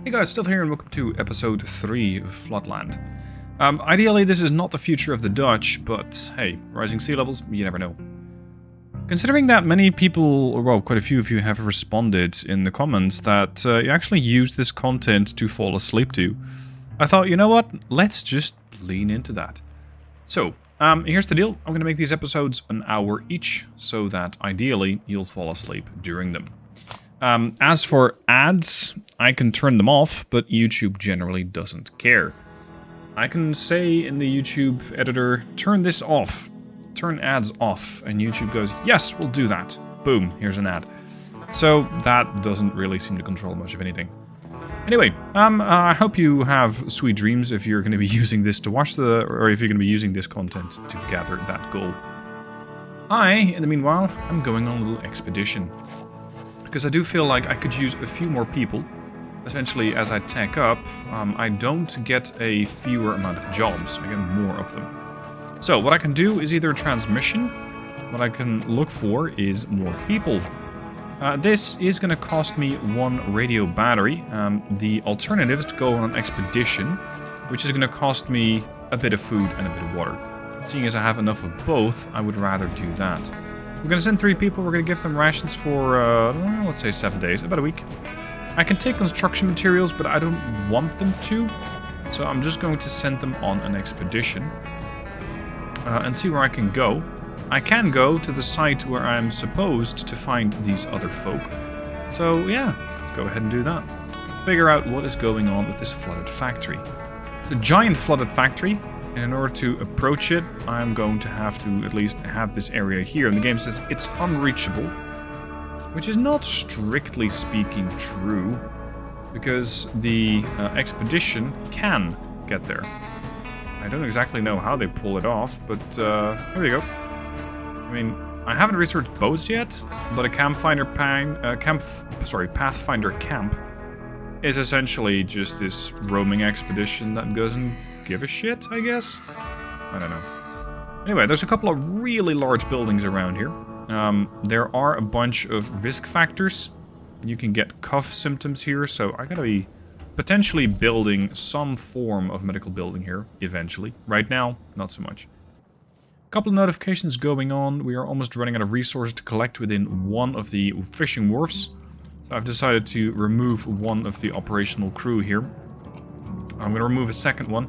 Hey guys, still here and welcome to episode 3 of Floodland. Ideally this is not the future of the Dutch, but hey, rising sea levels, you never know. Considering that many people, well, quite a few of you have responded in the comments that you actually use this content to fall asleep to, I thought, you know what, let's just lean into that. So, here's the deal, I'm going to make these episodes an hour each, so that ideally you'll fall asleep during them. As for ads, I can turn them off, but YouTube generally doesn't care. I can say in the YouTube editor, turn this off, turn ads off, and YouTube goes, yes, we'll do that. Boom, here's an ad. So that doesn't really seem to control much of anything. Anyway, I hope you have sweet dreams if you're going to be using this to watch or if you're going to be using this content to gather that goal. In the meanwhile, I'm going on a little expedition. Because I do feel like I could use a few more people. Essentially, as I tech up, I don't get a fewer amount of jobs, I get more of them. So what I can do is either a transmission, what I can look for is more people. This is going to cost me 1 radio battery. The alternative is to go on an expedition, which is going to cost me a bit of food and a bit of water. Seeing as I have enough of both, I would rather do that. We're going to send 3 people, we're going to give them rations for, let's say 7 days, about a week. I can take construction materials, but I don't want them to, so I'm just going to send them on an expedition and see where I can go. I can go to the site where I'm supposed to find these other folk. So yeah, let's go ahead and do that. Figure out what is going on with this flooded factory. It's a giant flooded factory. And in order to approach it, I'm going to have to at least have this area here. And the game says it's unreachable, which is not strictly speaking true, because the expedition can get there. I don't exactly know how they pull it off, but here we go. I mean, I haven't researched boats yet, but a Pathfinder camp is essentially just this roaming expedition that doesn't give a shit, I guess? I don't know. Anyway, there's a couple of really large buildings around here. There are a bunch of risk factors. You can get cough symptoms here, so I gotta be potentially building some form of medical building here, eventually. Right now, not so much. A couple of notifications going on. We are almost running out of resources to collect within one of the fishing wharfs. So I've decided to remove one of the operational crew here. I'm going to remove a second one,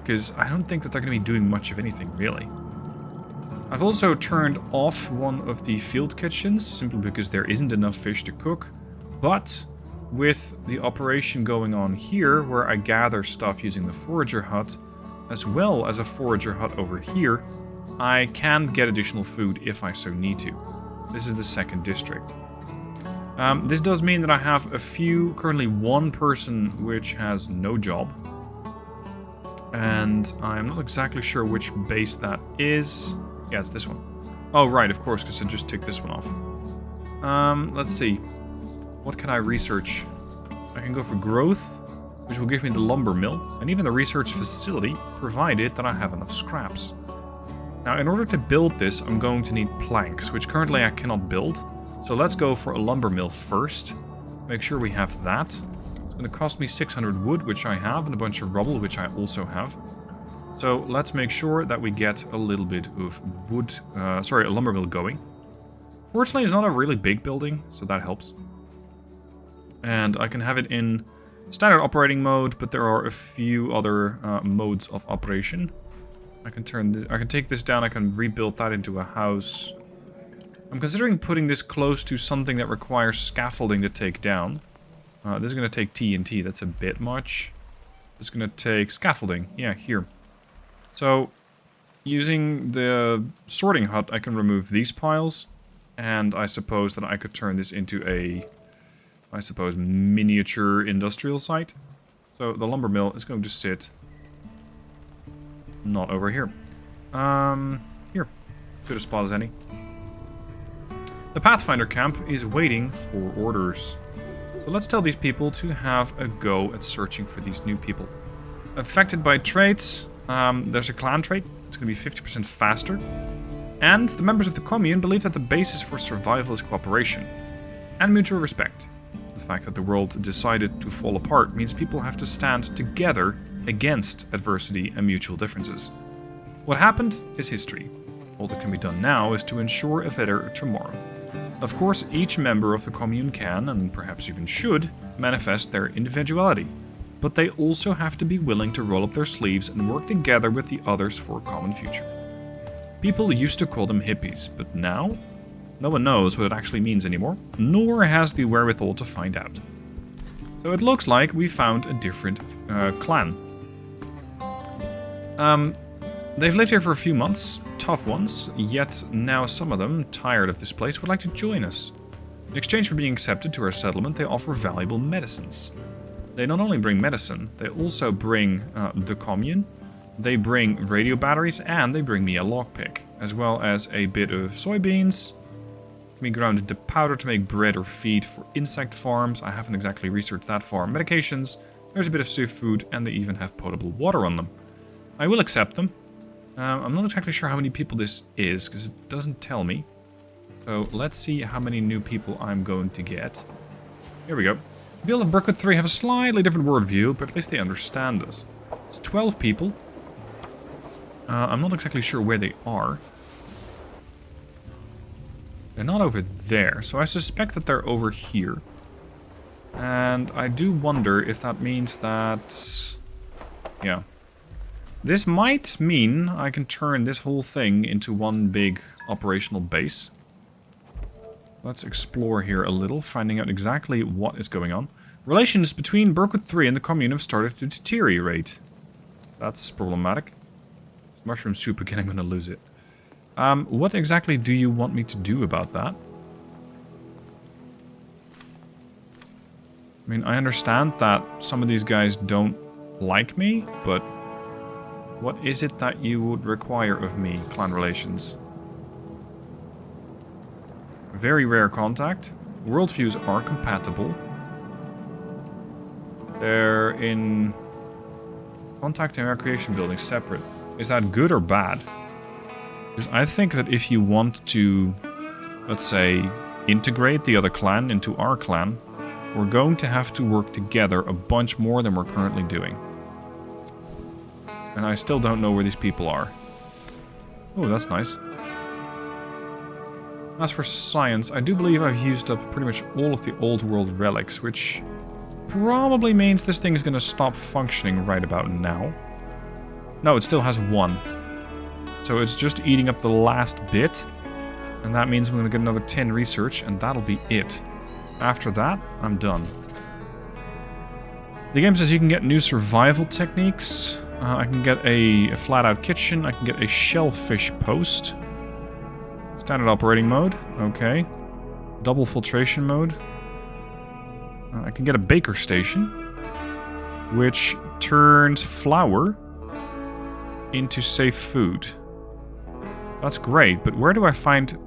because I don't think that they're going to be doing much of anything, really. I've also turned off one of the field kitchens, simply because there isn't enough fish to cook. But with the operation going on here, where I gather stuff using the forager hut, as well as a forager hut over here, I can get additional food if I so need to. This is the second district. This does mean that I have currently 1 person which has no job. And I'm not exactly sure which base that is. Yeah, it's this one. Oh, right, of course, because I just took this one off. Let's see. What can I research? I can go for growth, which will give me the lumber mill, and even the research facility, provided that I have enough scraps. Now, in order to build this, I'm going to need planks, which currently I cannot build. So let's go for a lumber mill first. Make sure we have that. It's going to cost me 600 wood, which I have, and a bunch of rubble, which I also have. So let's make sure that we get a little bit of wood, a lumber mill going. Fortunately, it's not a really big building, so that helps. And I can have it in standard operating mode, but there are a few other modes of operation. I can take this down, I can rebuild that into a house. I'm considering putting this close to something that requires scaffolding to take down. This is going to take TNT, that's a bit much. It's going to take scaffolding, yeah, here. So, using the sorting hut, I can remove these piles. And I suppose that I could turn this into a, miniature industrial site. So, the lumber mill is going to sit not over here. Here. Good a spot as any. The Pathfinder camp is waiting for orders. So let's tell these people to have a go at searching for these new people. Affected by traits, there's a clan trait. It's going to be 50% faster. And the members of the commune believe that the basis for survival is cooperation and mutual respect. The fact that the world decided to fall apart means people have to stand together against adversity and mutual differences. What happened is history. All that can be done now is to ensure a better tomorrow. Of course, each member of the commune can, and perhaps even should, manifest their individuality. But they also have to be willing to roll up their sleeves and work together with the others for a common future. People used to call them hippies, but now, no one knows what it actually means anymore, nor has the wherewithal to find out. So it looks like we found a different clan. They've lived here for a few months, tough ones, yet now some of them, tired of this place, would like to join us. In exchange for being accepted to our settlement, they offer valuable medicines. They not only bring medicine, they also bring the commune, they bring radio batteries, and they bring me a lockpick, as well as a bit of soybeans. Can be ground into powder to make bread or feed for insect farms. I haven't exactly researched that far. Medications, there's a bit of seafood, and they even have potable water on them. I will accept them. I'm not exactly sure how many people this is, because it doesn't tell me. So let's see how many new people I'm going to get. Here we go. The people of Brooklyn 3 have a slightly different worldview, but at least they understand us. It's 12 people. I'm not exactly sure where they are. They're not over there, so I suspect that they're over here. And I do wonder if that means that... yeah. This might mean I can turn this whole thing into one big operational base. Let's explore here a little, finding out exactly what is going on. Relations between Brooklyn 3 and the commune have started to deteriorate. That's problematic. It's mushroom soup again, I'm gonna lose it. What exactly do you want me to do about that? I mean, I understand that some of these guys don't like me, but what is it that you would require of me, clan relations? Very rare contact. Worldviews are compatible. They're in contact and recreation buildings separate. Is that good or bad? Because I think that if you want to, let's say, integrate the other clan into our clan, we're going to have to work together a bunch more than we're currently doing. And I still don't know where these people are. Oh, that's nice. As for science, I do believe I've used up pretty much all of the old world relics, which probably means this thing is going to stop functioning right about now. No, it still has one. So it's just eating up the last bit. And that means we're going to get another 10 research, and that'll be it. After that, I'm done. The game says you can get new survival techniques. I can get a flat-out kitchen. I can get a shellfish post. Standard operating mode. Okay. Double filtration mode. I can get a baker station, which turns flour into safe food. That's great, but where do I find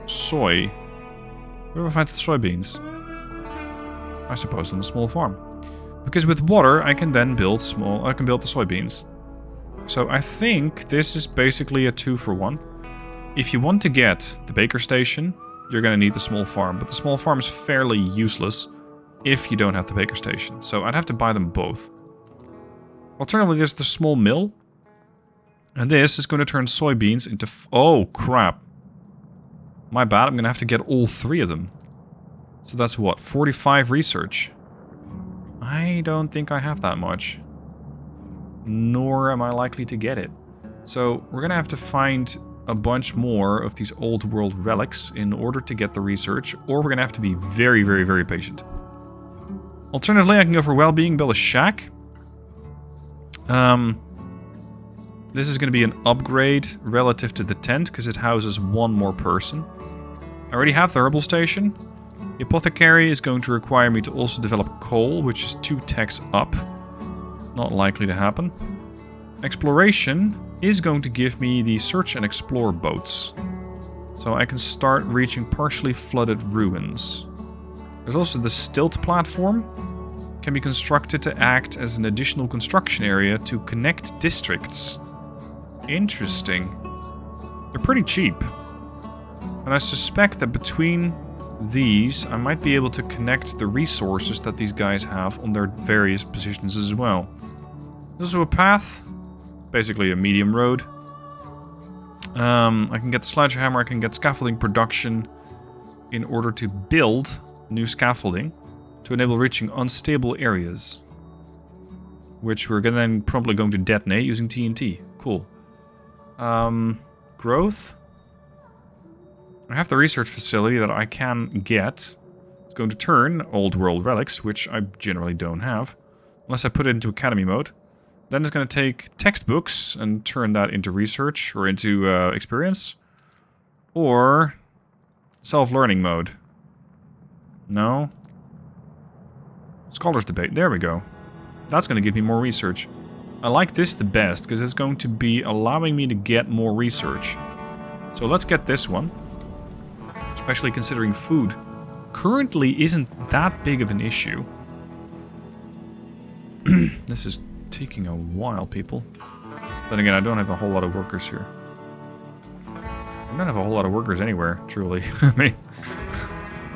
soy? Where do I find the soybeans? I suppose on the small farm. Because with water, I can then build the soybeans. So I think this is basically a 2-for-1. If you want to get the baker station, you're going to need the small farm. But the small farm is fairly useless if you don't have the baker station. So I'd have to buy them both. Alternatively, there's the small mill. And this is going to turn soybeans into... oh, crap. My bad, I'm going to have to get all 3 of them. So that's what? 45 research. I don't think I have that much. Nor am I likely to get it. So we're going to have to find a bunch more of these old world relics in order to get the research, or we're going to have to be very, very, very patient. Alternatively, I can go for well-being, build a shack. This is going to be an upgrade relative to the tent, because it houses 1 more person. I already have the herbal station. The apothecary is going to require me to also develop coal, which is 2 techs up. It's not likely to happen. Exploration is going to give me the search and explore boats. So I can start reaching partially flooded ruins. There's also the stilt platform. Can be constructed to act as an additional construction area to connect districts. Interesting. They're pretty cheap. And I suspect that between these, I might be able to connect the resources that these guys have on their various positions as well. There's also a path, basically a medium road. I can get the sledgehammer, I can get scaffolding production in order to build new scaffolding to enable reaching unstable areas, which we're then promptly going to detonate using TNT. Cool. Growth. I have the research facility that I can get. It's going to turn old world relics, which I generally don't have, unless I put it into academy mode. Then it's going to take textbooks and turn that into research or into experience. Or self-learning mode. No. Scholars debate. There we go. That's going to give me more research. I like this the best because it's going to be allowing me to get more research. So let's get this one. Especially considering food currently isn't that big of an issue. This is taking a while, people. But again, I don't have a whole lot of workers here. I don't have a whole lot of workers anywhere, truly. I mean,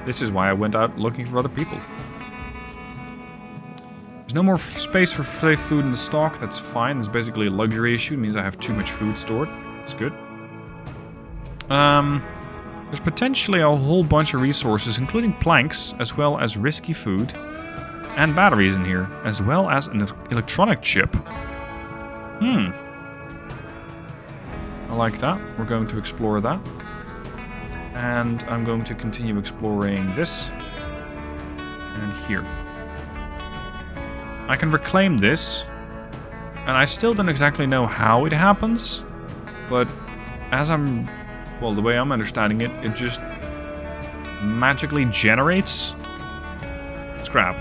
this is why I went out looking for other people. There's no more space for safe food in the stock. That's fine. It's basically a luxury issue. It means I have too much food stored. That's good. There's potentially a whole bunch of resources, including planks, as well as risky food, and batteries in here, as well as an electronic chip. I like that. We're going to explore that. And I'm going to continue exploring this. And here. I can reclaim this. And I still don't exactly know how it happens. But as I'm... well, the way I'm understanding it, it just magically generates scrap.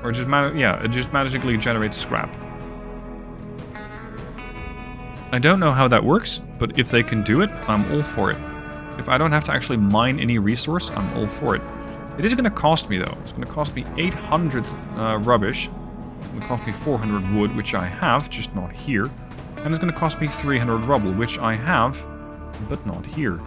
Or just it just magically generates scrap. I don't know how that works, but if they can do it, I'm all for it. If I don't have to actually mine any resource, I'm all for it. It is going to cost me, though. It's going to cost me 800 rubbish. It's going to cost me 400 wood, which I have, just not here. And it's going to cost me 300 rubble, which I have, but not here.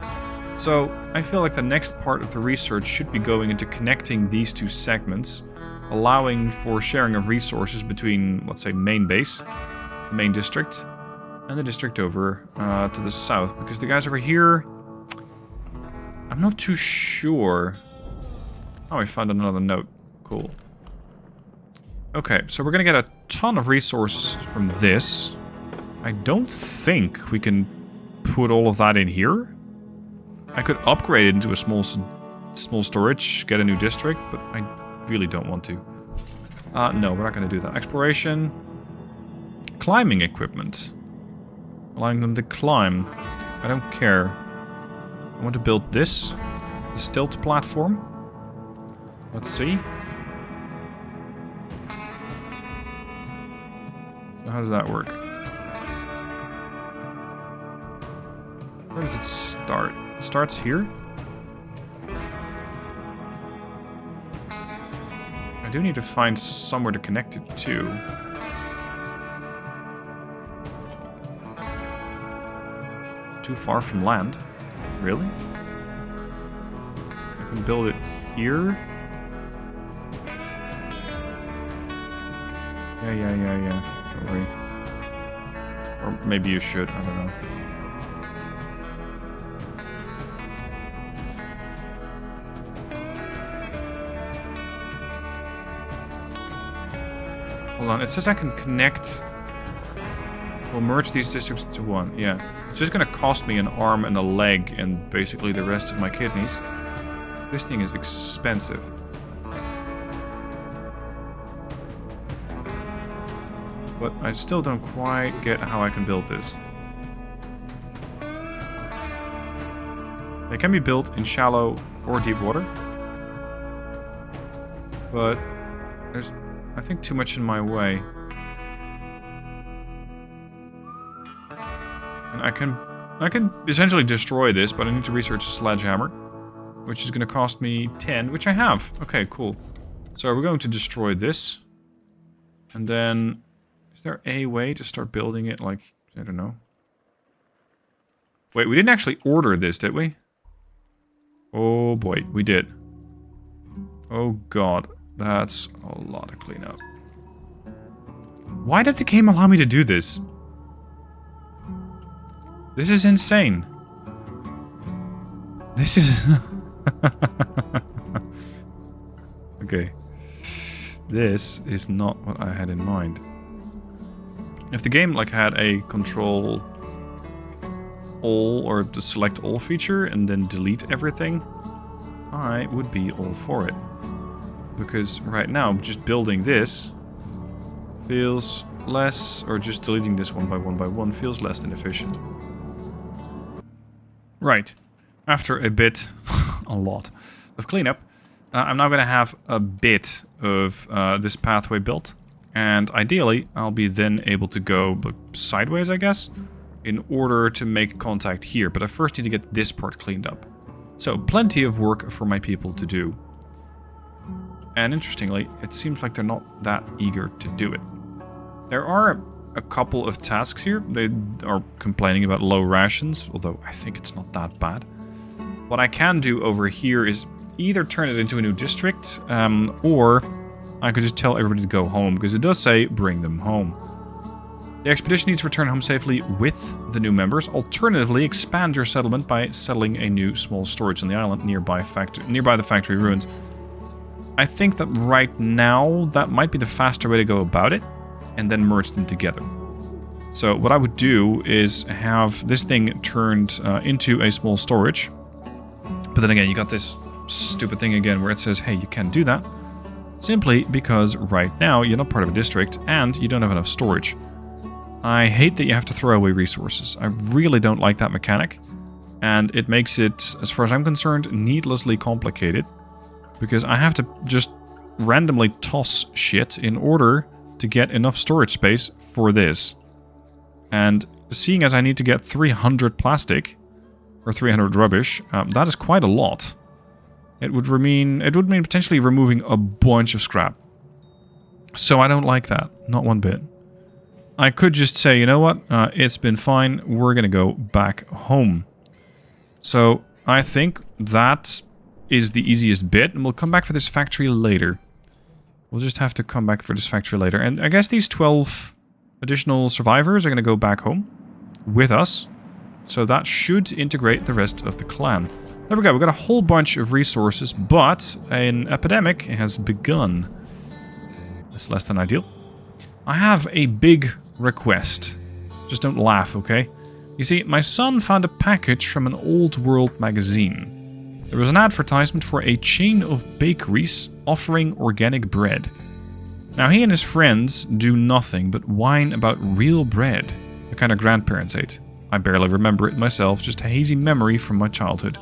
So I feel like the next part of the research should be going into connecting these two segments, allowing for sharing of resources between, let's say, main base, the main district, and the district over to the south. Because the guys over here, I'm not too sure. Oh, I found another note. Cool. Okay, so we're going to get a ton of resources from this. I don't think we can put all of that in here. I could upgrade it into a small storage, get a new district, but I really don't want to. No, we're not going to do that. Exploration. Climbing equipment. Allowing them to climb. I don't care. I want to build this. The stealth platform. Let's see. So how does that work? Where does it start? It starts here? I do need to find somewhere to connect it to. Too far from land? Really? I can build it here? Yeah. Don't worry. Or maybe you should, I don't know. Hold on, it says I can connect... We'll merge these districts into one, yeah. It's just gonna cost me an arm and a leg and basically the rest of my kidneys. This thing is expensive. But I still don't quite get how I can build this. They can be built in shallow or deep water. But there's, I think, too much in my way. And I can essentially destroy this, but I need to research a sledgehammer, which is going to cost me 10, which I have. Okay, cool. So we're going to destroy this. And then, is there a way to start building it like, I don't know. Wait, we didn't actually order this, did we? Oh boy, we did. Oh god, that's a lot to clean up. Why did the game allow me to do this? This is insane. This is... Okay. This is not what I had in mind. If the game like had a control all or to select all feature and then delete everything, I would be all for it. Because right now, just building this feels less, or just deleting this one by one feels less than efficient. Right. After a bit, a lot, of cleanup, I'm now going to have a bit of this pathway built. And ideally, I'll be then able to go sideways, I guess, in order to make contact here. But I first need to get this part cleaned up. So, plenty of work for my people to do. And interestingly, it seems like they're not that eager to do it. There are a couple of tasks here. They are complaining about low rations, although I think it's not that bad. What I can do over here is either turn it into a new district, or I could just tell everybody to go home, because it does say bring them home. The expedition needs to return home safely with the new members. Alternatively, expand your settlement by settling a new small storage on the island nearby the factory ruins. I think that right now that might be the faster way to go about it, and then merge them together. So what I would do is have this thing turned into a small storage. But then again, you got this stupid thing again where it says, hey, you can't do that. Simply because right now you're not part of a district and you don't have enough storage. I hate that you have to throw away resources. I really don't like that mechanic. And it makes it, as far as I'm concerned, needlessly complicated. Because I have to just randomly toss shit in order to get enough storage space for this. And seeing as I need to get 300 plastic, or 300 rubbish, that is quite a lot. It would mean potentially removing a bunch of scrap. So I don't like that, not one bit. I could just say, you know what, it's been fine, we're gonna go back home. So I think that is the easiest bit, and we'll come back for this factory later. We'll just have to come back for this factory later. And I guess these 12 additional survivors are going to go back home with us. So that should integrate the rest of the clan. There we go, we've got a whole bunch of resources, but an epidemic has begun. That's less than ideal. I have a big request. Just don't laugh, okay? You see, my son found a package from an old world magazine. There was an advertisement for a chain of bakeries offering organic bread. Now he and his friends do nothing but whine about real bread, the kind of grandparents ate. I barely remember it myself, just a hazy memory from my childhood.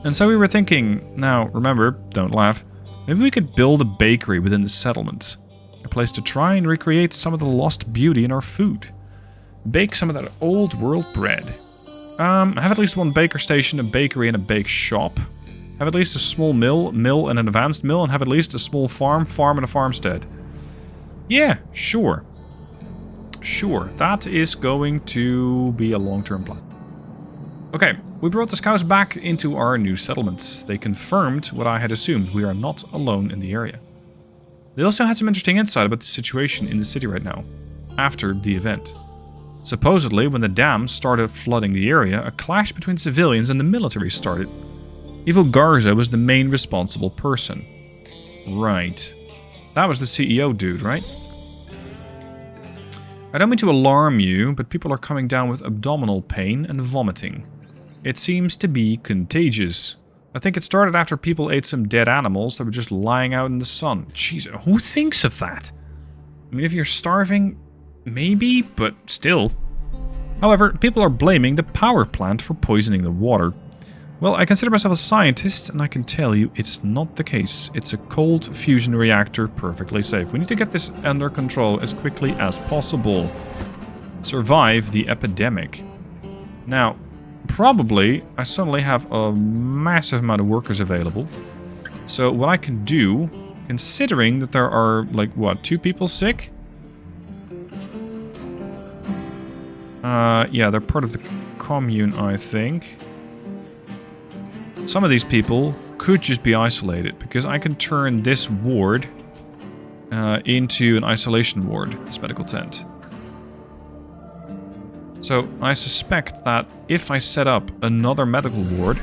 And so we were thinking, now remember, don't laugh, maybe we could build a bakery within the settlement. A place to try and recreate some of the lost beauty in our food. Bake some of that old world bread. Have at least one baker station, a bakery, and a bake shop. Have at least a small mill and an advanced mill, and have at least a small farm and a farmstead. Yeah, sure. Sure, that is going to be a long-term plan. Okay, we brought the scouts back into our new settlements. They confirmed what I had assumed, we are not alone in the area. They also had some interesting insight about the situation in the city right now, after the event. Supposedly, when the dam started flooding the area, a clash between civilians and the military started. Evil Garza was the main responsible person. Right. That was the CEO dude, right? I don't mean to alarm you, but people are coming down with abdominal pain and vomiting. It seems to be contagious. I think it started after people ate some dead animals that were just lying out in the sun. Jeez, who thinks of that? I mean, if you're starving, maybe, but still. However, people are blaming the power plant for poisoning the water. Well, I consider myself a scientist, and I can tell you it's not the case. It's a cold fusion reactor, perfectly safe. We need to get this under control as quickly as possible. Survive the epidemic. Now, probably, I suddenly have a massive amount of workers available. So what I can do, considering that there are, like, what, 2 people sick? Yeah, they're part of the commune, I think. Some of these people could just be isolated, because I can turn this ward into an isolation ward, this medical tent. So I suspect that if I set up another medical ward,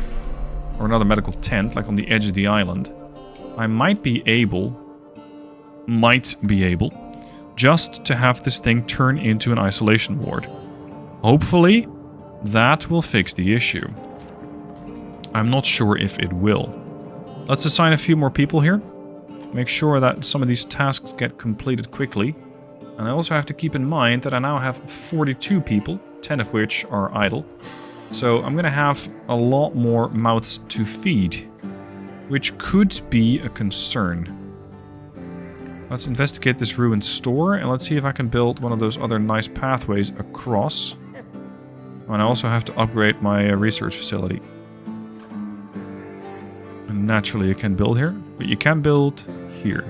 or another medical tent, like on the edge of the island, I might be able, just to have this thing turn into an isolation ward. Hopefully, that will fix the issue. I'm not sure if it will. Let's assign a few more people here. Make sure that some of these tasks get completed quickly. And I also have to keep in mind that I now have 42 people, 10 of which are idle. So I'm going to have a lot more mouths to feed, which could be a concern. Let's investigate this ruined store, and let's see if I can build one of those other nice pathways across. And I also have to upgrade my research facility. And naturally you can build here, but you can build here.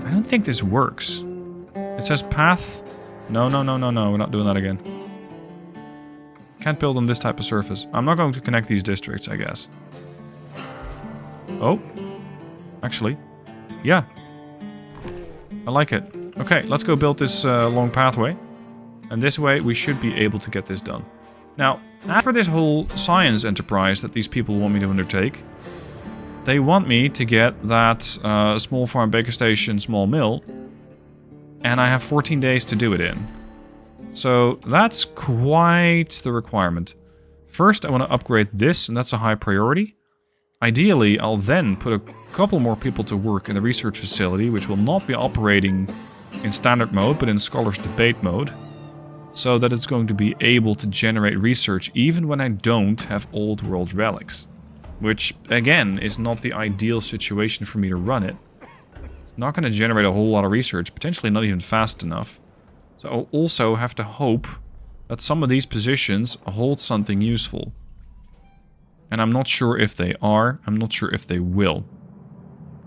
I don't think this works. It says path. No, we're not doing that again. Can't build on this type of surface. I'm not going to connect these districts, I guess. Oh. Actually. Yeah. I like it. Okay, let's go build this long pathway. And this way we should be able to get this done. Now, as for this whole science enterprise that these people want me to undertake, they want me to get that small farm baker station, small mill, and I have 14 days to do it in. So that's quite the requirement. First, I want to upgrade this, and that's a high priority. Ideally, I'll then put a couple more people to work in the research facility, which will not be operating in standard mode, but in Scholar's Debate mode, so that it's going to be able to generate research even when I don't have old world relics. Which, again, is not the ideal situation for me to run it. It's not going to generate a whole lot of research, potentially not even fast enough. So I'll also have to hope that some of these positions hold something useful. And I'm not sure if they are, I'm not sure if they will.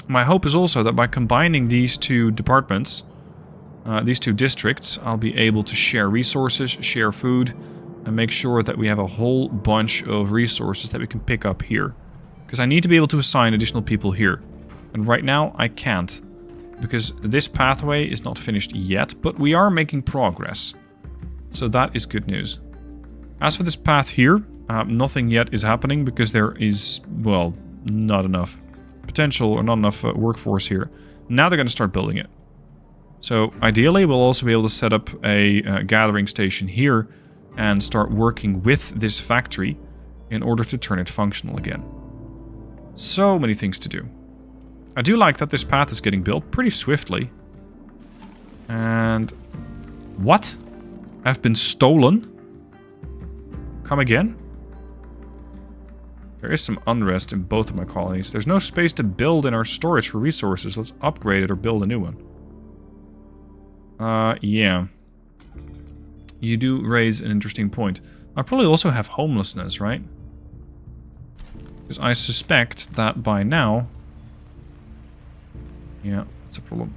My hope is also that by combining these two departments, these two districts, I'll be able to share resources, share food, and make sure that we have a whole bunch of resources that we can pick up here. Because I need to be able to assign additional people here. And right now, I can't. Because this pathway is not finished yet, but we are making progress. So that is good news. As for this path here, nothing yet is happening because there is, well, not enough potential or not enough workforce here. Now they're going to start building it. So ideally, we'll also be able to set up a gathering station here and start working with this factory in order to turn it functional again. So many things to do. I do like that this path is getting built pretty swiftly. And... what? I've been stolen? Come again? There is some unrest in both of my colonies. There's no space to build in our storage for resources. Let's upgrade it or build a new one. Yeah. You do raise an interesting point. I probably also have homelessness, right? Because I suspect that by now... yeah, that's a problem.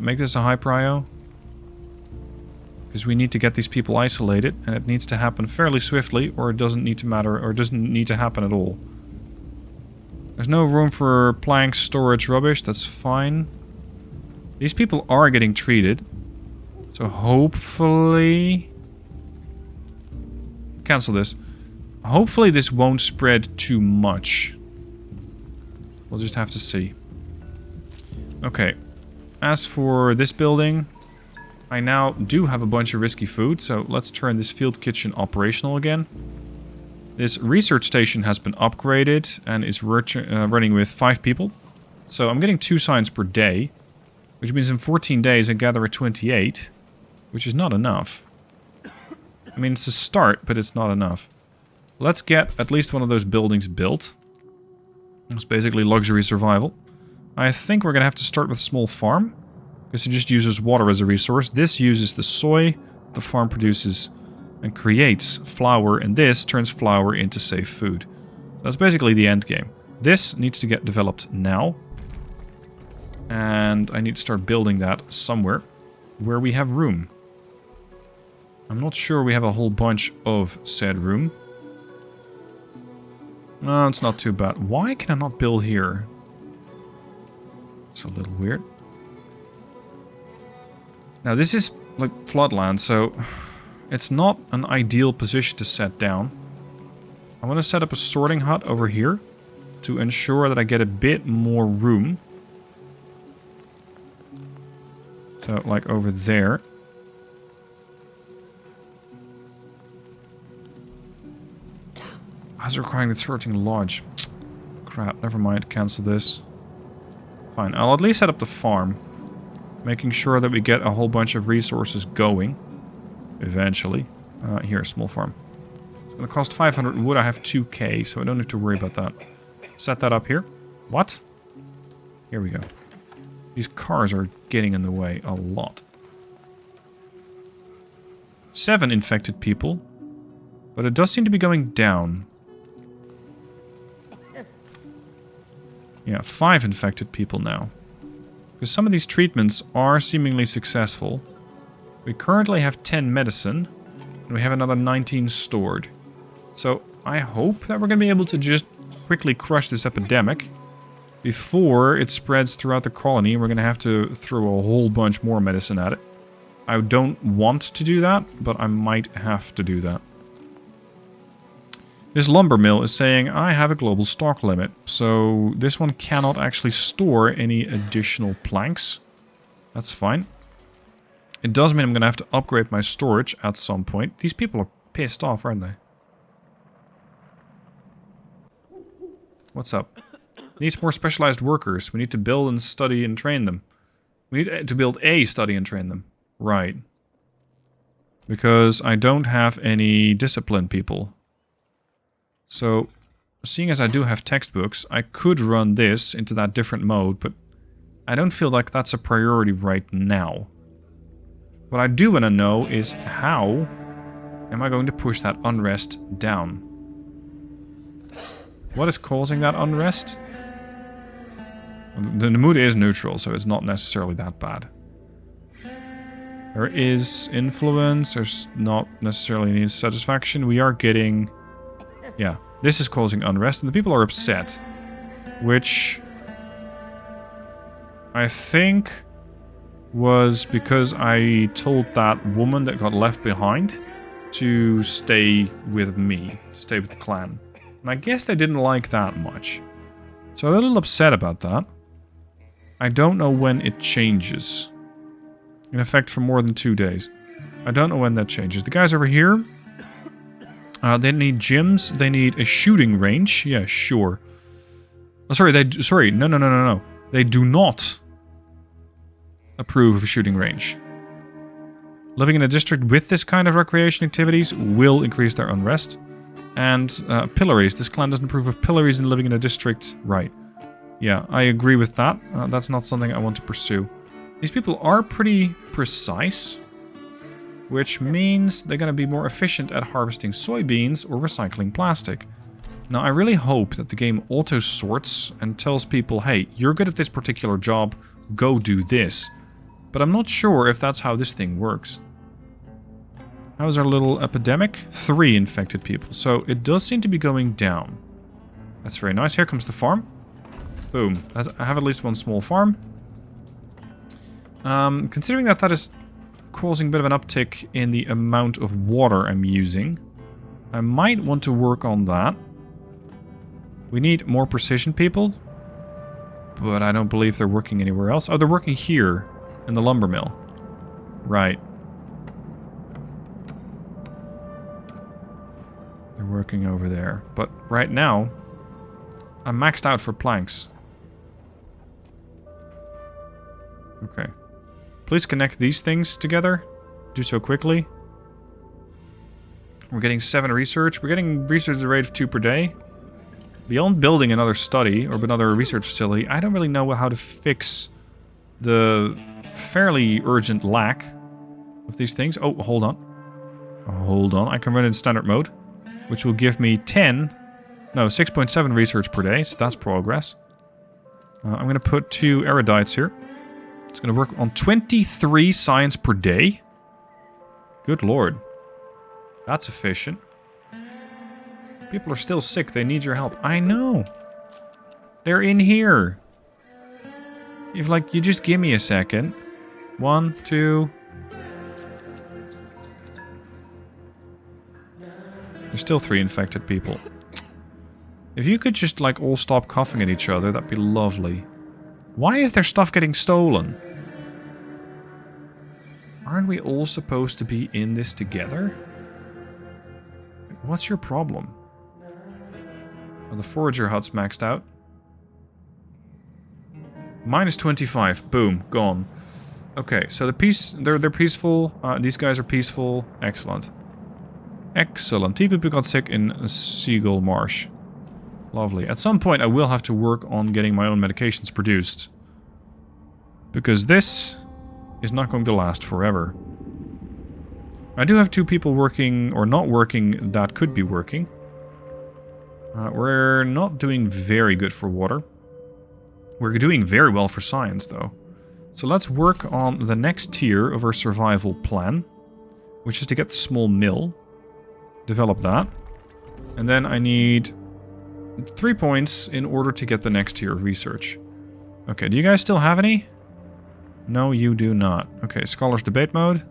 Make this a high prio. Because we need to get these people isolated, and it needs to happen fairly swiftly, or it doesn't need to matter, or it doesn't need to happen at all. There's no room for plank storage rubbish, that's fine. These people are getting treated. So hopefully... cancel this. Hopefully this won't spread too much. We'll just have to see. Okay. As for this building, I now do have a bunch of risky food, so let's turn this field kitchen operational again. This research station has been upgraded and is running with 5 people. So I'm getting 2 signs per day, which means in 14 days I gather a 28, which is not enough. I mean, it's a start, but it's not enough. Let's get at least one of those buildings built. It's basically luxury survival. I think we're going to have to start with a small farm, because it just uses water as a resource. This uses the soy the farm produces and creates flour, and this turns flour into safe food. That's basically the end game. This needs to get developed now, and I need to start building that somewhere where we have room. I'm not sure we have a whole bunch of said room. No, it's not too bad. Why can I not build here? It's a little weird. Now this is like Floodland, so it's not an ideal position to set down. I want to set up a sorting hut over here to ensure that I get a bit more room. So like over there. I was requiring the sorting lodge. Crap, never mind, cancel this. Fine, I'll at least set up the farm. Making sure that we get a whole bunch of resources going. Eventually. Here, small farm. It's going to cost 500 wood, I have 2k, so I don't have to worry about that. Set that up here. What? Here we go. These cars are getting in the way a lot. 7 infected people. But it does seem to be going down. Yeah, 5 infected people now. Because some of these treatments are seemingly successful. We currently have 10 medicine. And we have another 19 stored. So I hope that we're going to be able to just quickly crush this epidemic. Before it spreads throughout the colony. And we're going to have to throw a whole bunch more medicine at it. I don't want to do that. But I might have to do that. This lumber mill is saying, I have a global stock limit, so this one cannot actually store any additional planks. That's fine. It does mean I'm going to have to upgrade my storage at some point. These people are pissed off, aren't they? What's up? Needs more specialized workers. We need to build and study and train them. We need to build a study and train them. Right. Because I don't have any disciplined people. So, seeing as I do have textbooks, I could run this into that different mode, but I don't feel like that's a priority right now. What I do want to know is how am I going to push that unrest down? What is causing that unrest? The mood is neutral, so it's not necessarily that bad. There is influence, there's not necessarily any satisfaction. We are getting... Yeah, this is causing unrest, and the people are upset. Which... I think... was because I told that woman that got left behind to stay with me. To stay with the clan. And I guess they didn't like that much. So I'm a little upset about that. I don't know when it changes. In effect for more than 2 days. I don't know when that changes. The guys over here... they need gyms. They need a shooting range. Yeah, sure. Oh, sorry, no. They do not approve of a shooting range. Living in a district with this kind of recreation activities will increase their unrest. And pillories. This clan doesn't approve of pillories and living in a district. Right. Yeah, I agree with that. That's not something I want to pursue. These people are pretty precise. Which means they're going to be more efficient at harvesting soybeans or recycling plastic. Now, I really hope that the game auto-sorts and tells people, hey, you're good at this particular job, go do this. But I'm not sure if that's how this thing works. How's our little epidemic? 3 infected people, so it does seem to be going down. That's very nice. Here comes the farm. Boom. I have at least one small farm. Considering that is... causing a bit of an uptick in the amount of water I'm using. I might want to work on that. We need more precision people. But I don't believe they're working anywhere else. Oh, they're working here in the lumber mill. Right. They're working over there. But right now, I'm maxed out for planks. Okay. Please connect these things together. Do so quickly. We're getting 7 research. We're getting research at a rate of 2 per day. Beyond building another study or another research facility, I don't really know how to fix the fairly urgent lack of these things. Oh, hold on. Hold on. I can run in standard mode, which will give me 6.7 research per day, so that's progress. I'm going to put 2 erudites here. It's going to work on 23 science per day. Good lord. That's efficient. People are still sick. They need your help. I know. They're in here. If, like, you just give me a second. 1, 2. There's still 3 infected people. If you could just, like, all stop coughing at each other, that'd be lovely. Why is their stuff getting stolen? Aren't we all supposed to be in this together? What's your problem? Oh, the forager hut's maxed out. Minus 25. Boom. Gone. Okay, so they're peaceful. These guys are peaceful. Excellent. Excellent. 2 people got sick in Seagull Marsh. Lovely. At some point I will have to work on getting my own medications produced. Because this is not going to last forever. I do have 2 people working, or not working, that could be working. We're not doing very good for water. We're doing very well for science, though. So let's work on the next tier of our survival plan, which is to get the small mill. Develop that. And then I need 3 points in order to get the next tier of research. Okay, do you guys still have any? No, you do not. Okay, Scholars Debate Mode.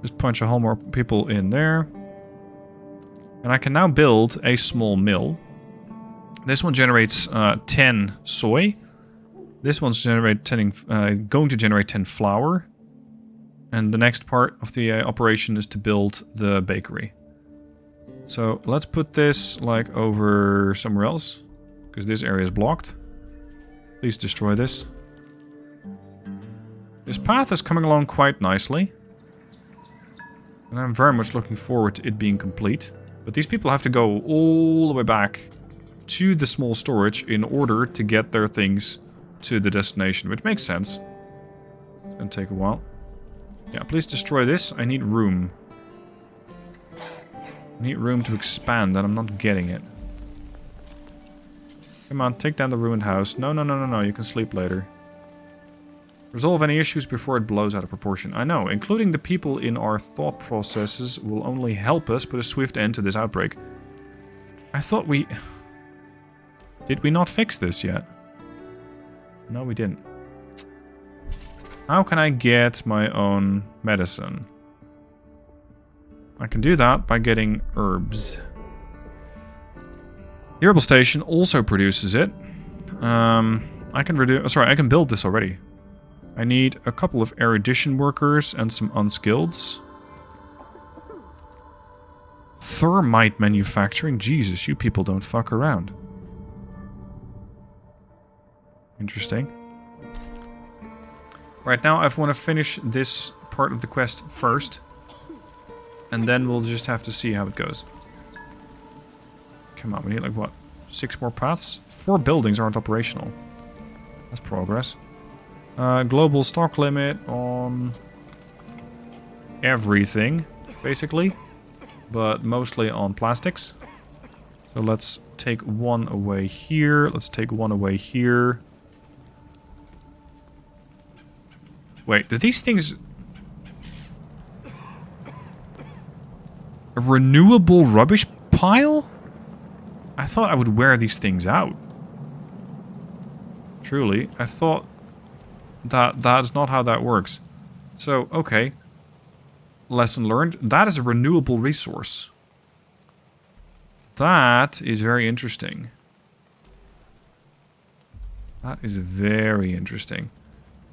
Just punch a whole more people in there. And I can now build a small mill. This one generates 10 soy. This one's going to generate 10 flour. And the next part of the operation is to build the bakery. So let's put this like over somewhere else. Because this area is blocked. Please destroy this. This path is coming along quite nicely. And I'm very much looking forward to it being complete. But these people have to go all the way back to the small storage in order to get their things to the destination, which makes sense. It's gonna take a while. Yeah, please destroy this. I need room. I need room to expand, and I'm not getting it. Come on, take down the ruined house. No, no, no, no, no, you can sleep later. Resolve any issues before it blows out of proportion. I know, including the people in our thought processes will only help us put a swift end to this outbreak. I thought we... Did we not fix this yet? No, we didn't. How can I get my own medicine? I can do that by getting herbs. The herbal station also produces it. I can build this already. I need a couple of erudition workers and some unskilleds. Thermite manufacturing? Jesus, you people don't fuck around. Interesting. Right now, I want to finish this part of the quest first. And then we'll just have to see how it goes. Come on, we need like, what? 6 more paths? 4 buildings aren't operational. That's progress. Global stock limit on everything, basically. But mostly on plastics. So let's take 1 away here. Let's take 1 away here. Wait, do these things... A renewable rubbish pile? I thought I would wear these things out. Truly, I thought that that's not how that works. So, okay. Lesson learned. That is a renewable resource. That is very interesting. That is very interesting.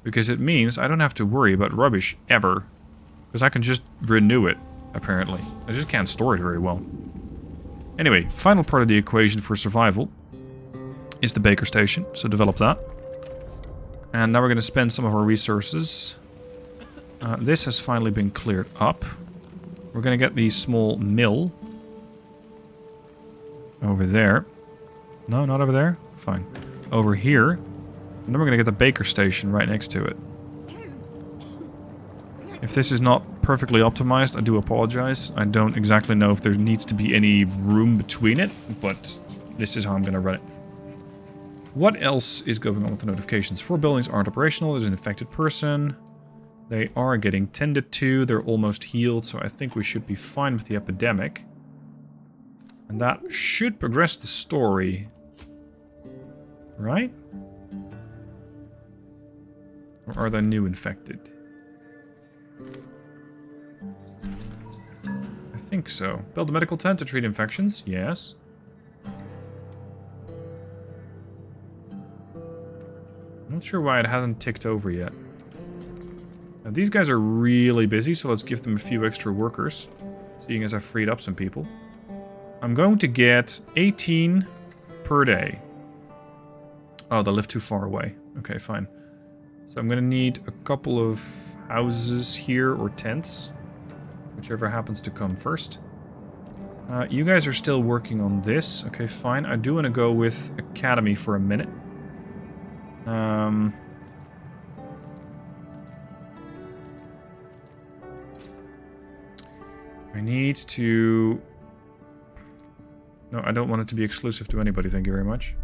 Because it means I don't have to worry about rubbish ever. Because I can just renew it, apparently. I just can't store it very well. Anyway, final part of the equation for survival is the baker station. So develop that. And now we're going to spend some of our resources. This has finally been cleared up. We're going to get the small mill over there. No, not over there. Fine. Over here. And then we're going to get the baker station right next to it. If this is not perfectly optimized, I do apologize. I don't exactly know if there needs to be any room between it, but this is how I'm going to run it. What else is going on with the notifications? 4 buildings aren't operational. There's an infected person. They are getting tended to. They're almost healed, so I think we should be fine with the epidemic. And that should progress the story. Right? Or are there new infected? I think so. Build a medical tent to treat infections. Yes. Not sure why it hasn't ticked over yet. Now, these guys are really busy, so let's give them a few extra workers. Seeing as I've freed up some people. I'm going to get 18 per day. Oh, they live too far away. Okay, fine. So I'm going to need a couple of houses here, or tents. Whichever happens to come first. You guys are still working on this. Okay, fine. I do want to go with Academy for a minute. I need to... No, I don't want it to be exclusive to anybody, thank you very much.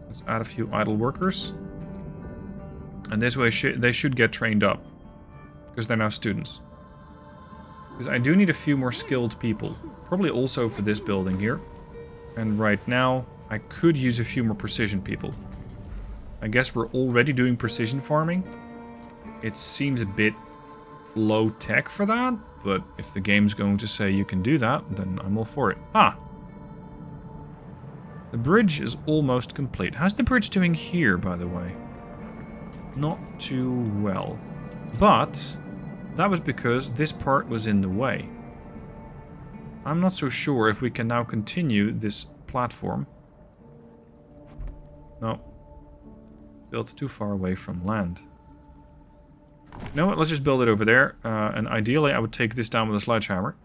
Let's add a few idle workers. And this way they should get trained up. Because they're now students. Because I do need a few more skilled people. Probably also for this building here. And right now, I could use a few more precision people. I guess we're already doing precision farming. It seems a bit low tech for that, but if the game's going to say you can do that, then I'm all for it. Ah! The bridge is almost complete. How's the bridge doing here, by the way? Not too well. But that was because this part was in the way. I'm not so sure if we can now continue this platform. No. Built too far away from land. You know what, let's just build it over there. And ideally I would take this down with a sledgehammer.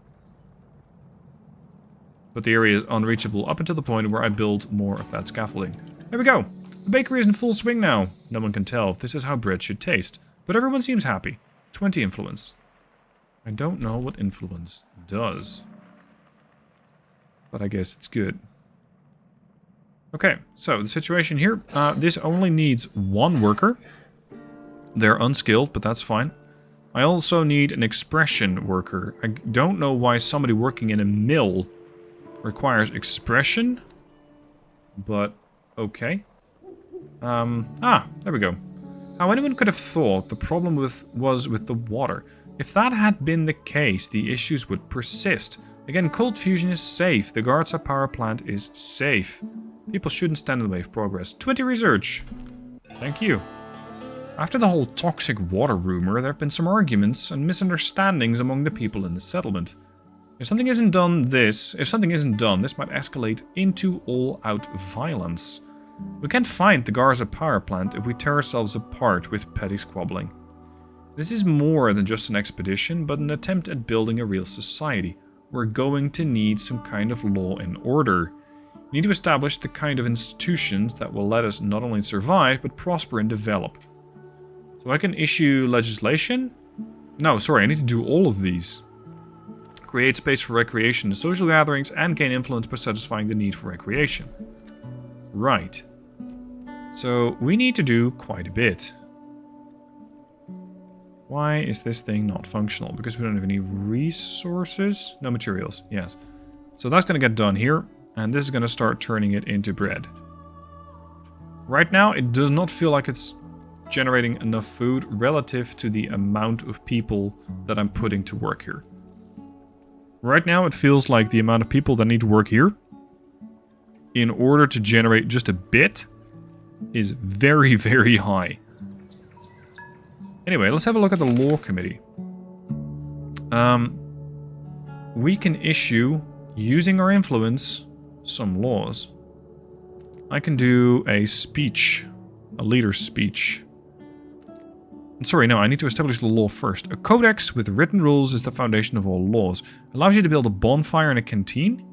But the area is unreachable up until the point where I build more of that scaffolding. There we go! The bakery is in full swing now. No one can tell if this is how bread should taste. But everyone seems happy. 20 influence. I don't know what influence does. But I guess it's good. Okay, so the situation here. This only needs one worker. They're unskilled, but that's fine. I also need an expression worker. I don't know why somebody working in a mill requires expression. But, okay. There we go. Now, anyone could have thought the problem was with the water. If that had been the case, the issues would persist. Again, cold fusion is safe. The Garza power plant is safe. People shouldn't stand in the way of progress. 20 research. Thank you. After the whole toxic water rumor, there have been some arguments and misunderstandings among the people in the settlement. If something isn't done, this might escalate into all-out violence. We can't fight the Garza power plant if we tear ourselves apart with petty squabbling. This is more than just an expedition, but an attempt at building a real society. We're going to need some kind of law and order. We need to establish the kind of institutions that will let us not only survive, but prosper and develop. So I can issue legislation? No, sorry, I need to do all of these. Create space for recreation and social gatherings, and gain influence by satisfying the need for recreation. Right. So we need to do quite a bit. Why is this thing not functional? Because we don't have any resources? No materials, yes. So that's going to get done here, and this is going to start turning it into bread. Right now, it does not feel like it's generating enough food relative to the amount of people that I'm putting to work here. Right now, it feels like the amount of people that need to work here in order to generate just a bit is very, very high. Anyway, let's have a look at the law committee. We can issue, using our influence, some laws. I can do a speech, a leader's speech. Sorry, no, I need to establish the law first. A codex with written rules is the foundation of all laws. It allows you to build a bonfire and a canteen.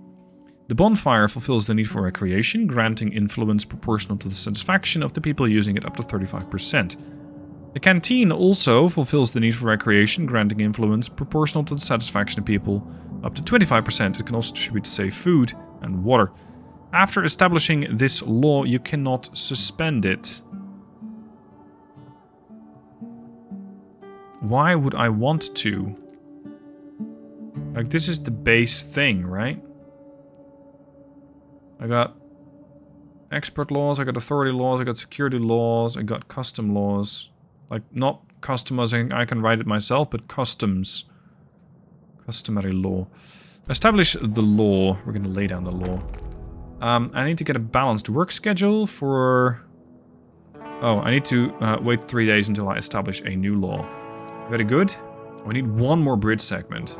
The bonfire fulfills the need for recreation, granting influence proportional to the satisfaction of the people using it up to 35%. The canteen also fulfills the need for recreation, granting influence proportional to the satisfaction of people up to 25%. It can also distribute safe food and water. After establishing this law, you cannot suspend it. why would I want to? Like, this is the base thing, right? I got expert laws, I got authority laws, I got security laws, I got custom laws. Like, not customizing, I can write it myself, but customs. Customary law. Establish the law. We're going to lay down the law. I need to get a balanced work schedule for... Oh, I need to wait 3 days until I establish a new law. Very good. We need one more bridge segment.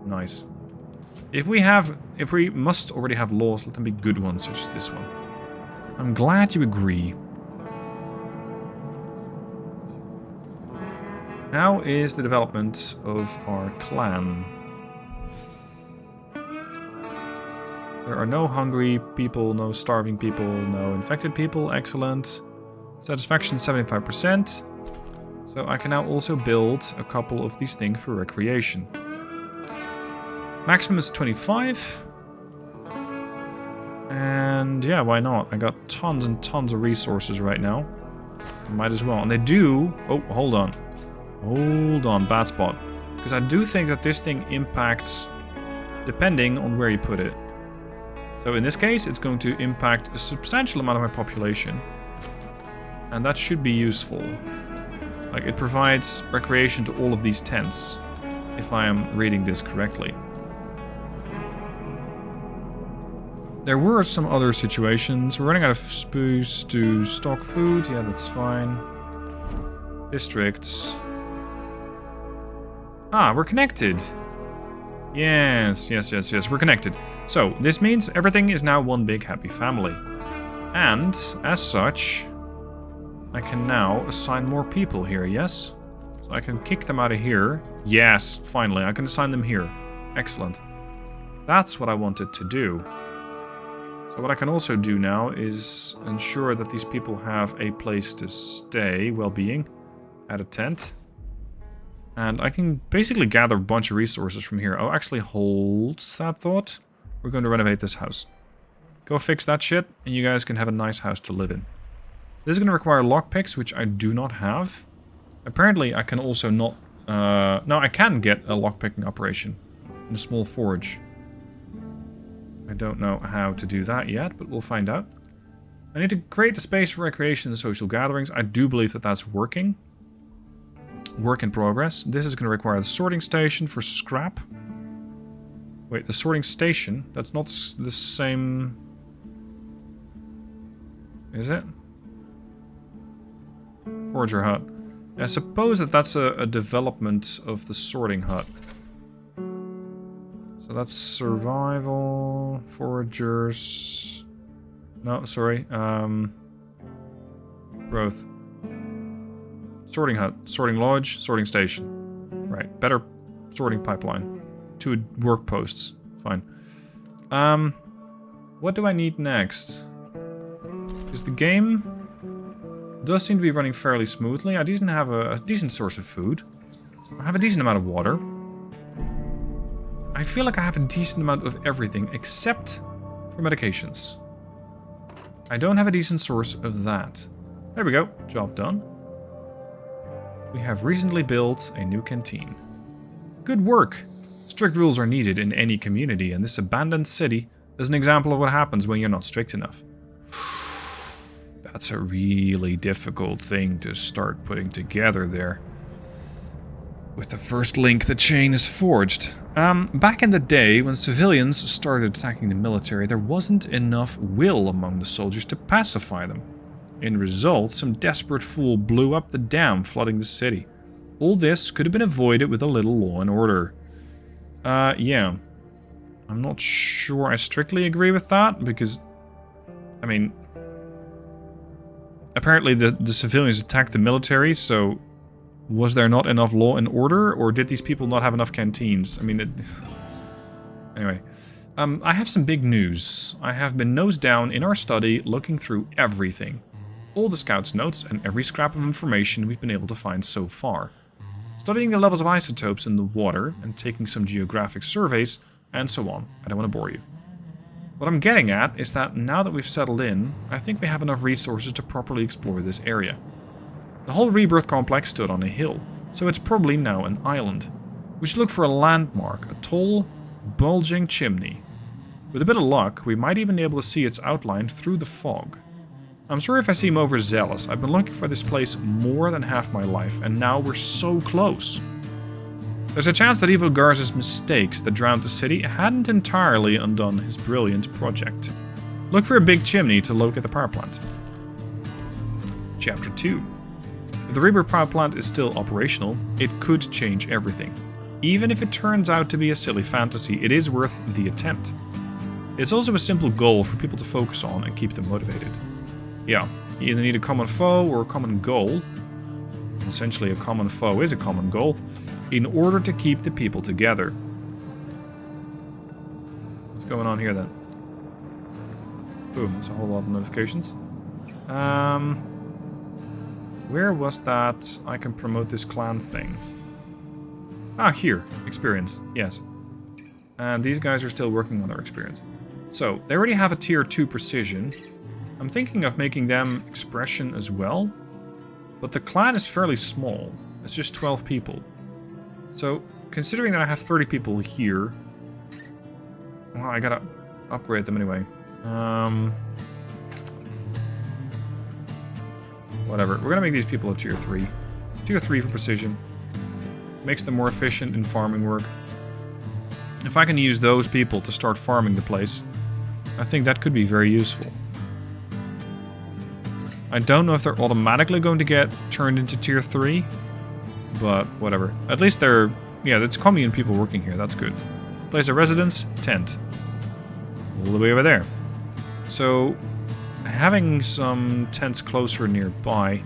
Nice. If we must already have laws, let them be good ones, such as this one. I'm glad you agree. How is the development of our clan? There are no hungry people, no starving people, no infected people. Excellent. Satisfaction 75%. So I can now also build a couple of these things for recreation. Maximum is 25. And yeah, why not? I got tons and tons of resources right now. Might as well. And they do... Oh, hold on. Hold on, bad spot. Because I do think that this thing impacts depending on where you put it. So in this case, it's going to impact a substantial amount of my population. And that should be useful. Like, it provides recreation to all of these tents, if I am reading this correctly. There were some other situations. We're running out of space to stock food. Yeah, that's fine. Districts. Ah, we're connected. Yes, we're connected. So, this means everything is now one big happy family. And, as such, I can now assign more people here, yes? So I can kick them out of here. Yes, finally, I can assign them here. Excellent. That's what I wanted to do. So what I can also do now is ensure that these people have a place to stay, well-being, at a tent. And I can basically gather a bunch of resources from here. Oh, actually, hold that thought. We're going to renovate this house. Go fix that shit, and you guys can have a nice house to live in. This is going to require lockpicks, which I do not have. Apparently, I can also not... no, I can get a lockpicking operation in a small forge. I don't know how to do that yet, but we'll find out. I need to create a space for recreation and social gatherings. I do believe that that's working. Work in progress. This is going to require the sorting station for scrap. Wait, the sorting station? That's not the same... Is it? Forager hut. I suppose that that's a development of the sorting hut. So that's survival, foragers... No, sorry. Growth. Sorting hut, sorting lodge, sorting station. Right, better sorting pipeline. 2 work posts. Fine. What do I need next? Because the game does seem to be running fairly smoothly. I didn't have a decent source of food. I have a decent amount of water. I feel like I have a decent amount of everything except for medications. I don't have a decent source of that. There we go. Job done. We have recently built a new canteen. Good work! Strict rules are needed in any community, and this abandoned city is an example of what happens when you're not strict enough. That's a really difficult thing to start putting together there. With the first link, the chain is forged. Back in the day, when civilians started attacking the military, there wasn't enough will among the soldiers to pacify them. In result, some desperate fool blew up the dam flooding the city. All this could have been avoided with a little law and order. Yeah. I'm not sure I strictly agree with that, because... I mean... Apparently the civilians attacked the military, so... Was there not enough law and order, or did these people not have enough canteens? I mean, anyway. I have some big news. I have been nose down in our study, looking through everything. All the scouts' notes and every scrap of information we've been able to find so far. Studying the levels of isotopes in the water, and taking some geographic surveys, and so on. I don't want to bore you. What I'm getting at is that now that we've settled in, I think we have enough resources to properly explore this area. The whole rebirth complex stood on a hill, so it's probably now an island. We should look for a landmark, a tall, bulging chimney. With a bit of luck, we might even be able to see its outline through the fog. I'm sorry if I seem overzealous. I've been looking for this place more than half my life, and now we're so close. There's a chance that Evil Garza's mistakes that drowned the city hadn't entirely undone his brilliant project. Look for a big chimney to locate the power plant. Chapter 2. If the rebirth power plant is still operational, it could change everything. Even if it turns out to be a silly fantasy, it is worth the attempt. It's also a simple goal for people to focus on and keep them motivated. Yeah, you either need a common foe or a common goal. Essentially, a common foe is a common goal, in order to keep the people together. What's going on here then? Boom, there's a whole lot of notifications. Where was that? I can promote this clan thing. Ah, here. Experience. Yes. And these guys are still working on their experience. So, they already have a tier 2 precision. I'm thinking of making them expression as well. But the clan is fairly small. It's just 12 people. So, considering that I have 30 people here... Well, I gotta upgrade them anyway. Whatever. We're gonna make these people a tier 3. Tier 3 for precision. Makes them more efficient in farming work. If I can use those people to start farming the place, I think that could be very useful. I don't know if they're automatically going to get turned into tier 3, but whatever. At least they're... Yeah, that's commune people working here. That's good. Place of residence, tent. All the way over there. So, having some tents closer nearby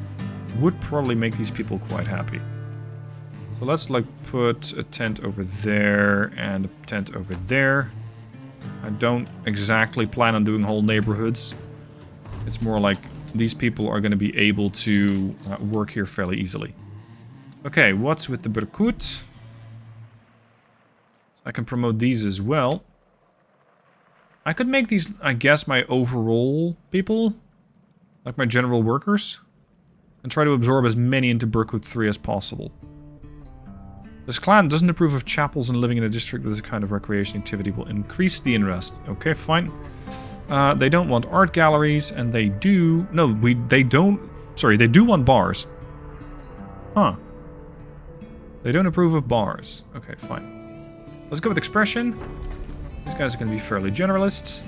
would probably make these people quite happy. So let's like put a tent over there and a tent over there. I don't exactly plan on doing whole neighborhoods. It's more like these people are going to be able to work here fairly easily. Okay, what's with the Berkut? I can promote these as well. I could make these, I guess, my overall people. Like my general workers. And try to absorb as many into Berkut 3 as possible. This clan doesn't approve of chapels, and living in a district with this kind of recreation activity will increase the interest. Okay, fine. They don't want art galleries, and they do... No, they don't... Sorry, they do want bars. Huh. They don't approve of bars. Okay, fine. Let's go with expression. These guys are going to be fairly generalists.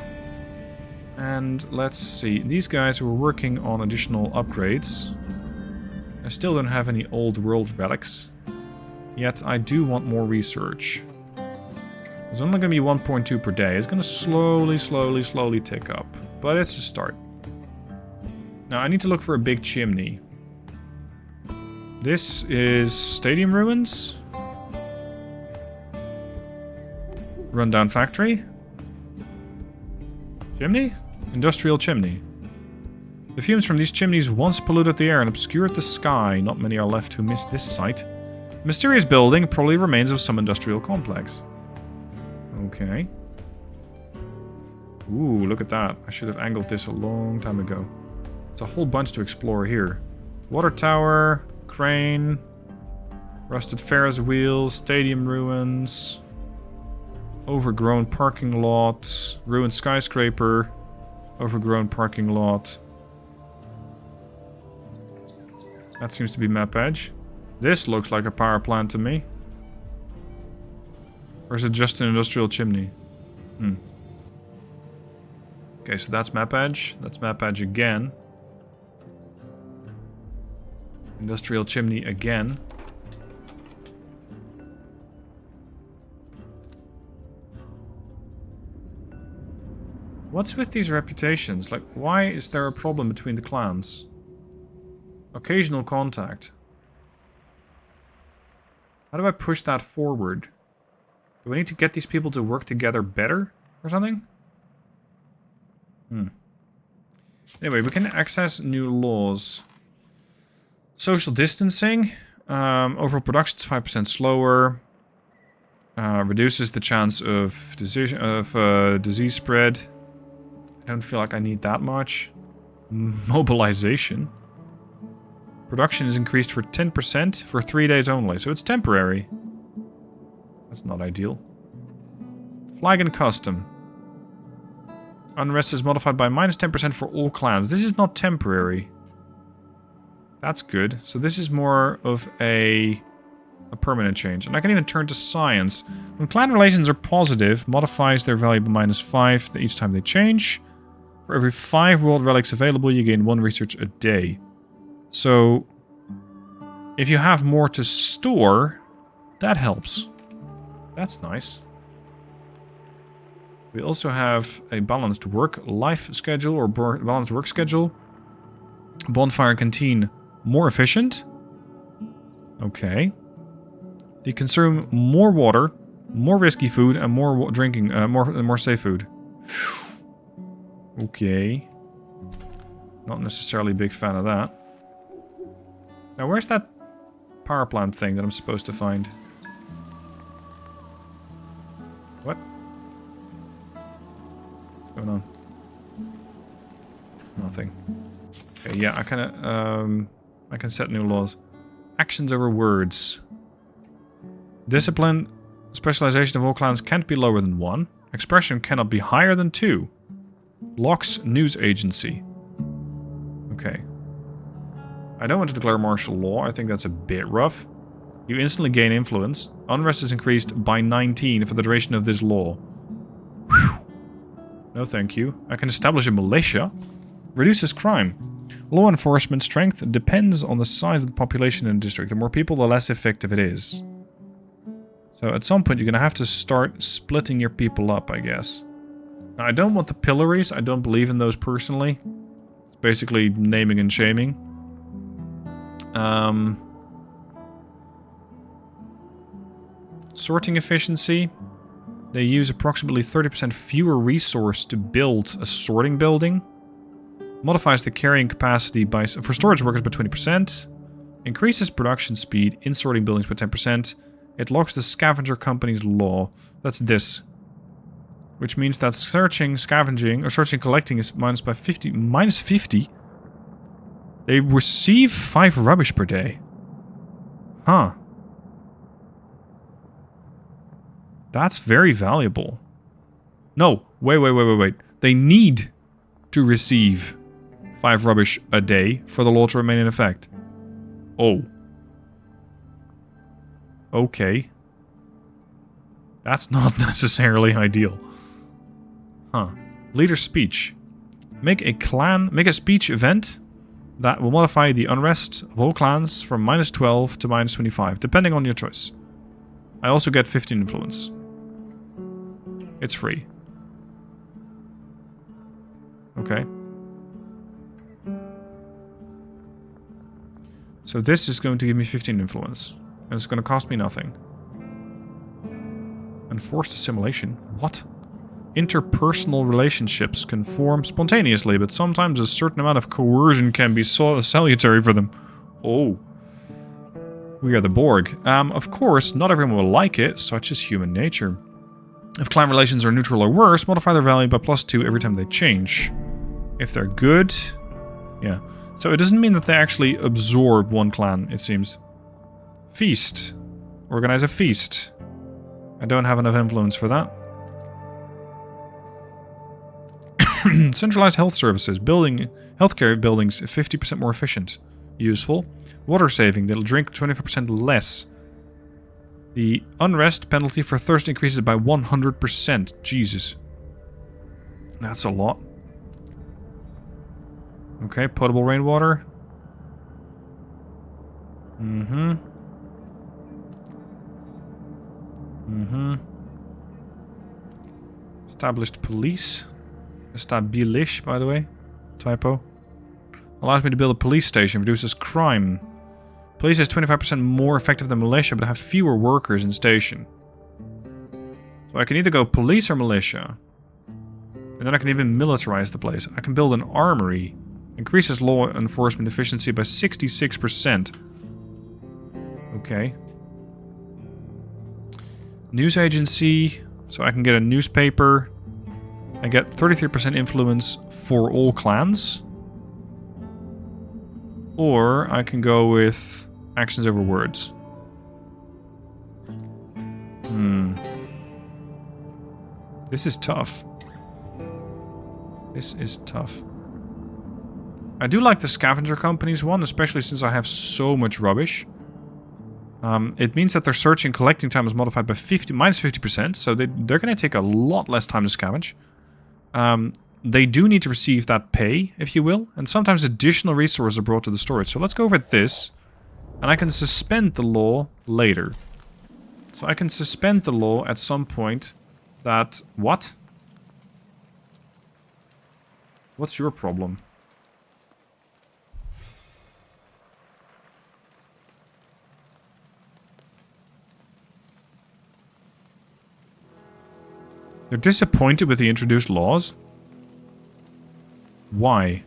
And let's see. These guys were working on additional upgrades. I still don't have any old world relics. Yet I do want more research. It's only going to be 1.2 per day. It's going to slowly tick up. But it's a start. Now I need to look for a big chimney. This is stadium ruins. Rundown factory. Chimney? Industrial chimney. The fumes from these chimneys once polluted the air and obscured the sky. Not many are left who miss this sight. Mysterious building, probably remains of some industrial complex. Okay. Ooh, look at that. I should have angled this a long time ago. It's a whole bunch to explore here. Water tower, crane, rusted Ferris wheel, stadium ruins, overgrown parking lot, ruined skyscraper, overgrown parking lot. That seems to be map edge. This looks like a power plant to me. Or is it just an industrial chimney? Okay, so that's map edge. That's map edge again. Industrial chimney again. What's with these reputations? Like, why is there a problem between the clans? Occasional contact. How do I push that forward? Do I need to get these people to work together better or something? Anyway, we can access new laws. Social distancing. Overall production is 5% slower. Reduces the chance of disease spread. I don't feel like I need that much. Mobilization. Production is increased for 10% for 3 days only, so it's temporary. That's not ideal. Flag and custom. Unrest is modified by minus 10% for all clans. This is not temporary. That's good. So this is more of a permanent change. And I can even turn to science. When clan relations are positive, modifies their value by minus 5 each time they change. For every 5 world relics available, you gain 1 research a day. So, if you have more to store, that helps. That's nice. We also have a balanced work-life schedule, or balanced work schedule. Bonfire and canteen, more efficient. Okay. They consume more water, more risky food, and more drinking, more safe food. Okay. Not necessarily a big fan of that. Now, where's that power plant thing that I'm supposed to find? What? What's going on? Nothing. Okay, yeah, I can set new laws. Actions over words. Discipline, specialization of all clans can't be lower than 1. Expression cannot be higher than 2. Locks news agency. Okay. I don't want to declare martial law. I think that's a bit rough. You instantly gain influence. Unrest is increased by 19 for the duration of this law. Whew. No thank you. I can establish a militia. Reduces crime. Law enforcement strength depends on the size of the population in the district. The more people, the less effective it is. So at some point you're going to have to start splitting your people up, I guess. Now, I don't want the pillories. I don't believe in those personally. It's basically naming and shaming. Sorting efficiency. They use approximately 30% fewer resource to build a sorting building. Modifies the carrying capacity for storage workers by 20%. Increases production speed in sorting buildings by 10%. It locks the scavenger company's law. That's this. Which means that searching, scavenging, or searching, collecting is minus by 50. Minus 50? They receive 5 rubbish per day. Huh. That's very valuable. No, wait. They need to receive 5 rubbish a day for the law to remain in effect. Oh. Okay. That's not necessarily ideal. Huh. Leader speech. Make a speech event that will modify the unrest of all clans from minus 12 to minus 25, depending on your choice. I also get 15 influence. It's free. Okay. So this is going to give me 15 influence. And it's going to cost me nothing. Enforced assimilation? What? Interpersonal relationships can form spontaneously, but sometimes a certain amount of coercion can be salutary for them. Oh. We are the Borg. Of course, not everyone will like it, such is human nature. If clan relations are neutral or worse, modify their value by +2 every time they change. If they're good... yeah. So it doesn't mean that they actually absorb one clan, it seems. Feast. Organize a feast. I don't have enough influence for that. Centralized health services. Healthcare buildings 50% more efficient. Useful. Water saving. They'll drink 25% less. The unrest penalty for thirst increases by 100%. Jesus. That's a lot. Okay, potable rainwater. Established police. Establish, by the way. Typo. Allows me to build a police station. Reduces crime. Police is 25% more effective than militia, but have fewer workers in station. So I can either go police or militia. And then I can even militarize the place. I can build an armory. Increases law enforcement efficiency by 66%. Okay. News agency. So I can get a newspaper. I get 33% influence for all clans. Or I can go with actions over words. This is tough. This is tough. I do like the scavenger companies one, especially since I have so much rubbish. It means that their searching collecting time is modified by minus 50%, so they're going to take a lot less time to scavenge. They do need to receive that pay, if you will, and sometimes additional resources are brought to the storage. So let's go over this, and I can suspend the law later. So I can suspend the law at some point that... What? What's your problem? They're disappointed with the introduced laws? Why?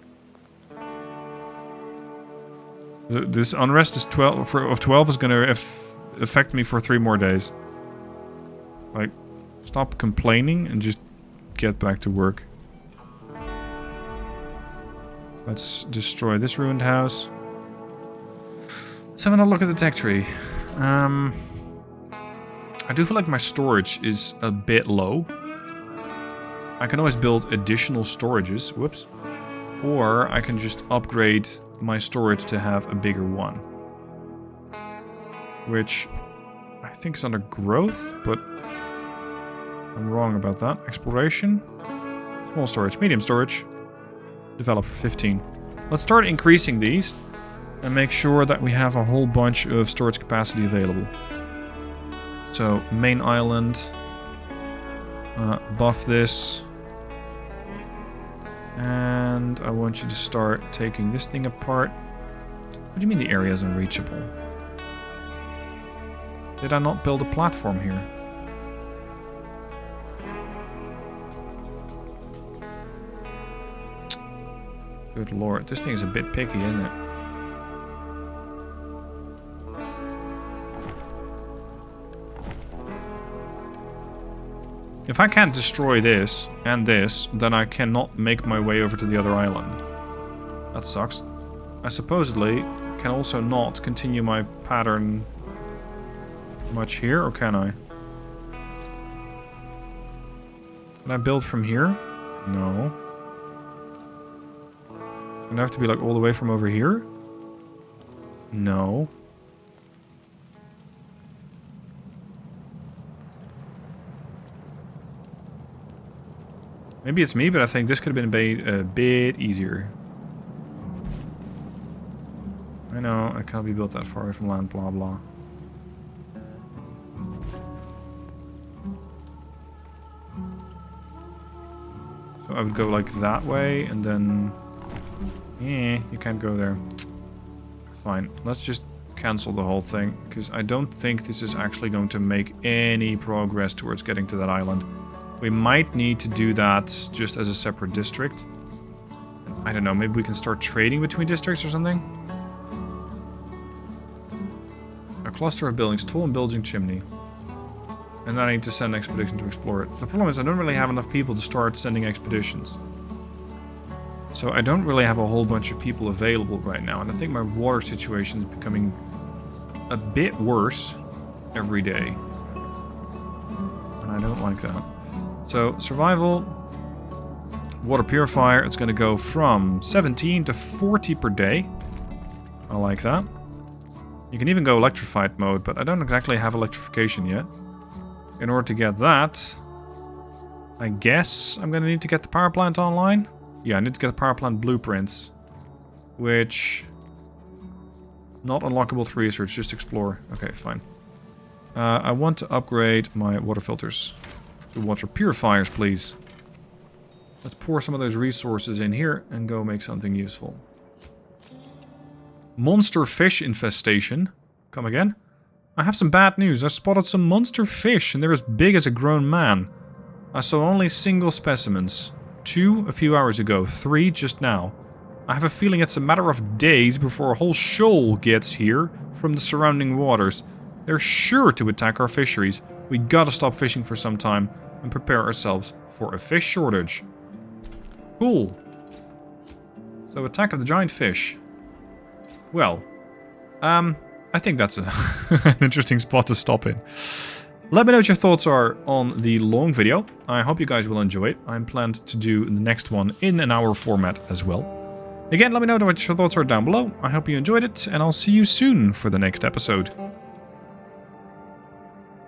This unrest is 12 is going to affect me for 3 more days. Like, stop complaining and just get back to work. Let's destroy this ruined house. Let's have another look at the tech tree. I do feel like my storage is a bit low. I can always build additional storages. Whoops. Or I can just upgrade my storage to have a bigger one. Which I think is under growth, but I'm wrong about that. Exploration. Small storage. Medium storage. Develop for 15. Let's start increasing these and make sure that we have a whole bunch of storage capacity available. So, main island. Buff this. And I want you to start taking this thing apart. What do you mean the area is unreachable? Did I not build a platform here? Good lord, this thing is a bit picky, isn't it? If I can't destroy this and this, then I cannot make my way over to the other island. That sucks. I supposedly can also not continue my pattern much here, or can I? Can I build from here? No. Can I have to be like all the way from over here? No. Maybe it's me, but I think this could have been a bit easier. I know, I can't be built that far away from land, blah blah. So I would go like that way, and then... you can't go there. Fine, let's just cancel the whole thing, because I don't think this is actually going to make any progress towards getting to that island. We might need to do that just as a separate district. I don't know, maybe we can start trading between districts or something? A cluster of buildings, tall and bulging chimney. And then I need to send an expedition to explore it. The problem is I don't really have enough people to start sending expeditions. So I don't really have a whole bunch of people available right now. And I think my water situation is becoming a bit worse every day. And I don't like that. So, survival, water purifier, it's going to go from 17 to 40 per day. I like that. You can even go electrified mode, but I don't exactly have electrification yet. In order to get that, I guess I'm going to need to get the power plant online. Yeah, I need to get the power plant blueprints, which... Not unlockable through research, just explore. Okay, fine. I want to upgrade my water filters. To water purifiers, please. Let's pour some of those resources in here and go make something useful. Monster fish infestation. Come again? I have some bad news. I spotted some monster fish and they're as big as a grown man. I saw only single specimens. 2 a few hours ago, 3 just now. I have a feeling it's a matter of days before a whole shoal gets here from the surrounding waters. They're sure to attack our fisheries. We gotta stop fishing for some time and prepare ourselves for a fish shortage. Cool. So, attack of the giant fish. well, I think that's an interesting spot to stop in. Let me know what your thoughts are on the long video. I hope you guys will enjoy it. I'm planned to do the next one in an hour format as well. Again, let me know what your thoughts are down below. I hope you enjoyed it, and I'll see you soon for the next episode.